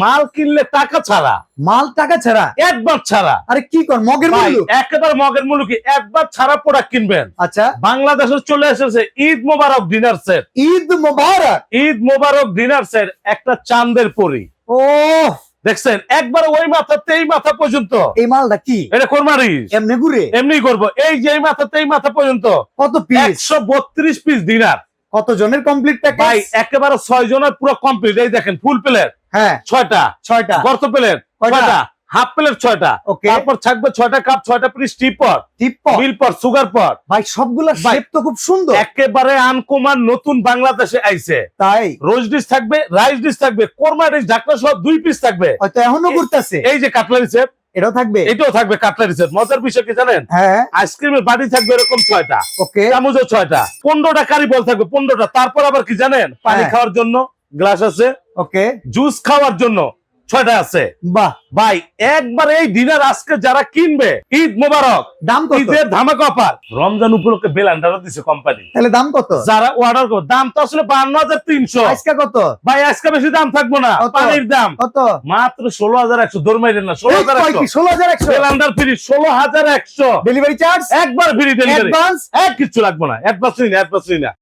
মাল কিনলে টাকা ছাড়া, মাল টাকা ছাড়া, একবার ছাড়া। আরে কি কর মগের ভাই মূল্য? একেবারে মগের মূল্য কি, একবার ছাড়া প্রোডাক্ট কিনবেন। আচ্ছা, বাংলাদেশে চলে এসেছে ঈদ মোবারক ডিনার সেট। ঈদ মোবারক, ঈদ মোবারক ডিনার সেট, একটা চাঁদের পরি। ও দেখছেন একবার ওই মাথাতে এই মাথা পর্যন্ত। এই মালটা কি এটা কোরবানি এমনি ঘুরে? এমনি করবো। এই যে এই মাথাতে এই মাথা পর্যন্ত কত পিস? 132 piece dinner. কত জনের কমপ্লিট প্যাকেজ? ভাই একেবারে 6 জনের পুরো কমপ্লিট। এই দেখেন ফুল প্লেট হ্যাঁ 6টা, 6টা, গর্ত প্লেট কয়টা? 6টা, হাফ প্লেট 6টা, ওকে। তারপর থাকবে 6টা কাপ, 6টা পিস টি পট, টিপ মিল পট, সুগার পট। ভাই সবগুলা ভাই, শেপ তো খুব সুন্দর। একেবারে আনকমন নতুন বাংলাদেশে আইছে। তাই রোজ ডিশ থাকবে, রাইস ডিশ থাকবে, কোরমা ডিশ, ঢাকনা সহ 2 পিস থাকবে। হয়তো এখনো ঘুরতেছে। এই যে কাটলারি সেট, এটাও থাকবে। এটাও থাকবে কাটলারি সেট। মজার বিষয় কি জানেন? হ্যাঁ আইসক্রিমের বাটি থাকবে এরকম 6টা, ওকে। চামচও 6টা, 15টা কারি বল থাকবে 15টা। তারপর আবার কি জানেন, পানি হ্যাঁ। খাওয়ার জন্য গ্লাস আছে, ওকে জুস খাওয়ার জন্য 6টা আছে। বাহ, ভাই একবার এই ডিনার আজকে যারা কিনবে, ঈদ মোবারক, দাম কত? ঈদের ধামাকা অফার। রমজান উপলক্ষে বেলান্ডারও দিছে কোম্পানি। তাহলে দাম কত? যারা অর্ডার করবে, দাম তো আসলে 52,300। আজকে কত? ভাই আজকে বেশি দাম থাকবো না, কত? পানির দাম কত? মাত্র 16,100। দরমাইলেন না, 16,100। 16,100 বেলান্ডার ফ্রি 16,100। ডেলিভারি চার্জ একবার ফ্রি ডেলিভারি, অ্যাডভান্স এক কিছু লাগবে না। অ্যাডভান্স নিন, অ্যাডভান্স নিন না।